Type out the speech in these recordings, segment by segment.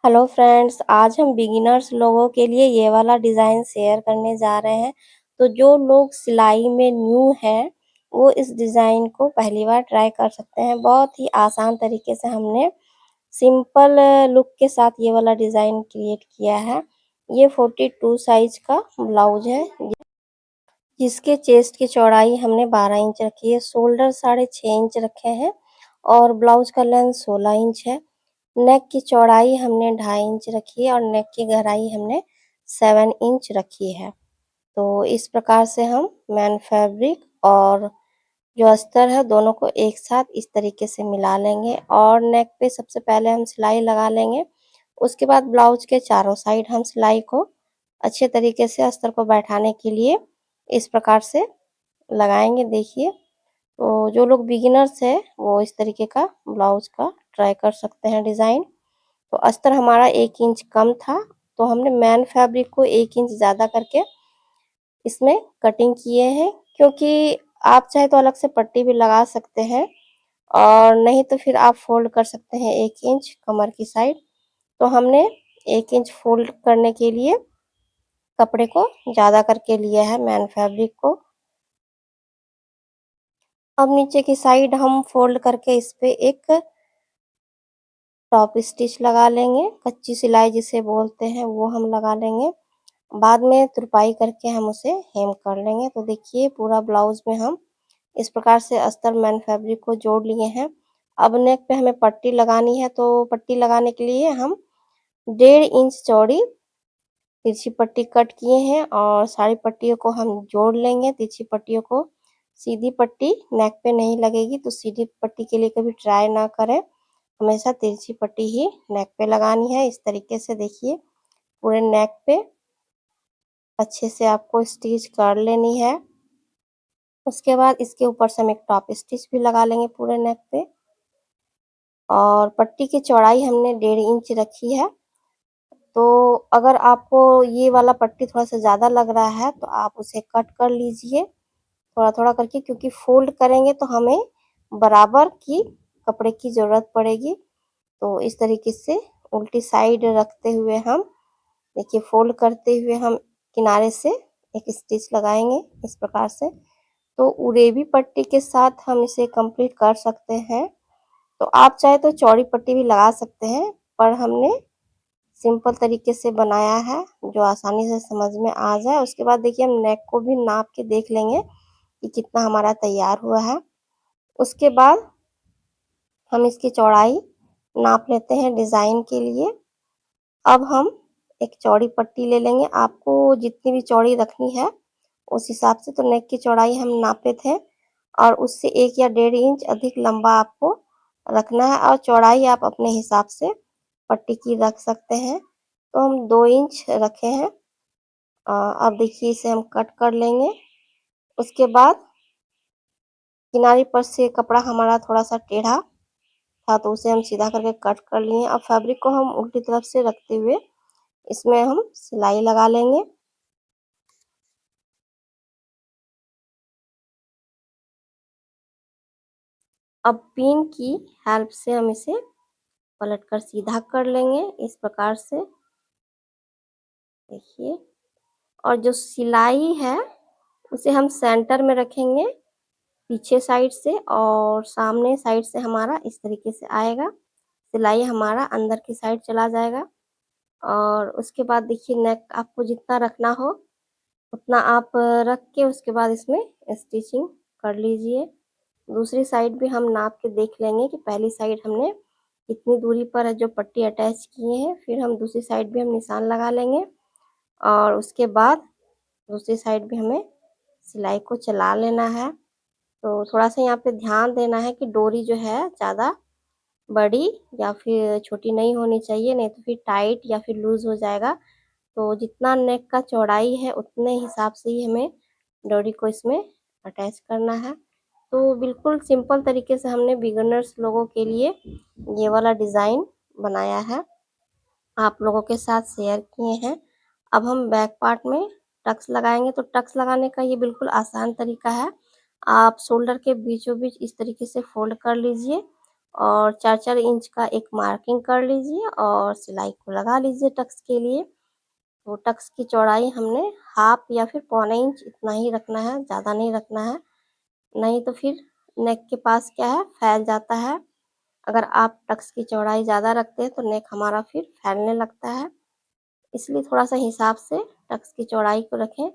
Hello friends, आज हम beginners लोगों के लिए ये वाला डिज़ाइन शेयर करने जा रहे हैं। तो जो लोग सिलाई में न्यू हैं, वो इस डिज़ाइन को पहली बार ट्राई कर सकते हैं। बहुत ही आसान तरीके से हमने सिंपल लुक के साथ ये वाला डिज़ाइन क्रिएट किया है। ये 42 साइज का ब्लाउज है, जिसके चेस्ट की चौड़ाई हमने 12 इंच रखी है, शोल्डर 6.5 इंच रखे हैं और ब्लाउज का लेंथ 16 इंच है। नेक की चौड़ाई हमने 2.5 इंच रखी है और नेक की गहराई हमने 7 इंच रखी है। तो इस प्रकार से हम मेन फैब्रिक और जो अस्तर है दोनों को एक साथ इस तरीके से मिला लेंगे और नेक पे सबसे पहले हम सिलाई लगा लेंगे। उसके बाद ब्लाउज के चारों साइड हम सिलाई को अच्छे तरीके से अस्तर को बैठाने के लिए इस प्रकार से लगाएंगे। देखिए, तो जो लोग बिगिनर्स है वो इस तरीके का ब्लाउज का ट्राई कर सकते हैं डिज़ाइन। तो अस्तर हमारा 1 इंच कम था, तो हमने मेन फैब्रिक को 1 इंच ज़्यादा करके इसमें कटिंग किए हैं, क्योंकि आप चाहे तो अलग से पट्टी भी लगा सकते हैं और नहीं तो फिर आप फोल्ड कर सकते हैं 1 इंच कमर की साइड। तो हमने 1 इंच फोल्ड करने के लिए कपड़े को ज़्यादा करके लिया है मेन फैब्रिक को। अब नीचे की साइड हम फोल्ड करके इस पे एक टॉप स्टिच लगा लेंगे, कच्ची सिलाई जिसे बोलते हैं वो हम लगा लेंगे। बाद में तुरपाई करके हम उसे हेम कर लेंगे। तो देखिए, पूरा ब्लाउज में हम इस प्रकार से अस्तर मेन फैब्रिक को जोड़ लिए हैं। अब नेक पे हमें पट्टी लगानी है, तो पट्टी लगाने के लिए हम 1.5 इंच चौड़ी तिरछी पट्टी कट किए हैं और सारी पट्टियों को हम जोड़ लेंगे। तिरछी पट्टियों को, सीधी पट्टी नेक पे नहीं लगेगी, तो सीधी पट्टी के लिए कभी ट्राई ना करें। हमेशा तिरछी पट्टी ही नेक पे लगानी है। इस तरीके से देखिए, पूरे नेक पे अच्छे से आपको स्टिच कर लेनी है। उसके बाद इसके ऊपर से हम एक टॉप स्टिच भी लगा लेंगे पूरे नेक पे और पट्टी की चौड़ाई हमने 1.5 इंच रखी है। तो अगर आपको ये वाला पट्टी थोड़ा-सा ज़्यादा लग रहा है, तो आप उसे कट कर लीजिए थोड़ा-थोड़ा करके, क्योंकि फ़ोल्ड करेंगे तो हमें बराबर की कपड़े की ज़रूरत पड़ेगी। तो इस तरीके से उल्टी साइड रखते हुए हम देखिए, फ़ोल्ड करते हुए हम किनारे से एक स्टिच लगाएँगे इस प्रकार से। तो उरेबी पट्टी के साथ हम इसे कंप्लीट कर सकते हैं। तो आप चाहे तो चौड़ी पट्टी भी लगा सकते हैं, पर हमने सिंपल तरीके से बनाया है जो आसानी से समझ में आ जाए। उसके बाद देखिए, हम नेक को भी नाप के देख लेंगे कि कितना हमारा तैयार हुआ है। उसके बाद हम इसकी चौड़ाई नाप लेते हैं डिज़ाइन के लिए। अब हम एक चौड़ी पट्टी ले लेंगे। आपको जितनी भी चौड़ी रखनी है उस हिसाब से, तो नेक की चौड़ाई हम नापे थे और उससे 1 या 1.5 इंच अधिक लंबा आपको रखना है और चौड़ाई आप अपने हिसाब से पट्टी की रख सकते हैं। तो हम 2 इंच रखे हैं। अब देखिए, इसे हम कट कर लेंगे। उसके बाद किनारे पर से कपड़ा हमारा थोड़ा-सा टेढ़ा था, तो उसे हम सीधा करके कट कर लिए। अब फैब्रिक को हम उल्टी तरफ से रखते हुए इसमें हम सिलाई लगा लेंगे। अब पिन की हेल्प से हम इसे पलटकर सीधा कर लेंगे इस प्रकार से। देखिए, और जो सिलाई है उसे हम सेंटर में रखेंगे पीछे साइड से और सामने साइड से हमारा इस तरीके से आएगा। सिलाई हमारा अंदर की साइड चला जाएगा और उसके बाद देखिए, नेक आपको जितना रखना हो उतना आप रख के उसके बाद इसमें स्टिचिंग कर लीजिए। दूसरी साइड भी हम नाप के देख लेंगे कि पहली साइड हमने कितनी दूरी पर है जो पट्टी अटैच किए हैं। फिर हम दूसरी साइड भी हम निशान लगा लेंगे और उसके बाद दूसरी साइड भी हमें सिलाई को चला लेना है। तो थोड़ा-सा यहाँ पे ध्यान देना है कि डोरी जो है ज़्यादा बड़ी या फिर छोटी नहीं होनी चाहिए, नहीं तो फिर टाइट या फिर लूज़ हो जाएगा। तो जितना नेक का चौड़ाई है उतने हिसाब से ही हमें डोरी को इसमें अटैच करना है। तो बिल्कुल सिंपल तरीके से हमने बिगिनर्स लोगों के लिए ये वाला डिज़ाइन बनाया है, आप लोगों के साथ शेयर किए हैं। अब हम बैक पार्ट में टक्स लगाएँगे, तो टक्स लगाने का ये बिल्कुल आसान तरीका है। आप शोल्डर के बीचों-बीच इस तरीके से फ़ोल्ड कर लीजिए और 4-4 इंच का एक मार्किंग कर लीजिए और सिलाई को लगा लीजिए टक्स के लिए। तो टक्स की चौड़ाई हमने हाफ या फिर पौने इंच इतना ही रखना है, ज़्यादा नहीं रखना है, नहीं तो फिर नेक के पास क्या है फैल जाता है। अगर आप टक्स की चौड़ाई ज़्यादा रखते हैं तो नेक हमारा फिर फैलने लगता है, इसलिए थोड़ा-सा हिसाब से टक्स की चौड़ाई को रखें।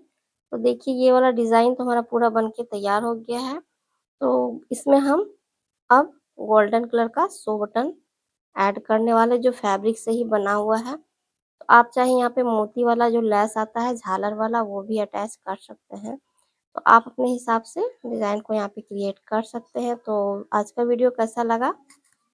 तो देखिए ये वाला डिज़ाइन तो हमारा पूरा बन के तैयार हो गया है। तो इसमें हम अब गोल्डन कलर का शो बटन ऐड करने वाले जो फैब्रिक से ही बना हुआ है। तो आप चाहे यहाँ पे मोती वाला जो लेस आता है झालर वाला वो भी अटैच कर सकते हैं। तो आप अपने हिसाब से डिज़ाइन को यहाँ पे क्रिएट कर सकते हैं। तो आज का वीडियो कैसा लगा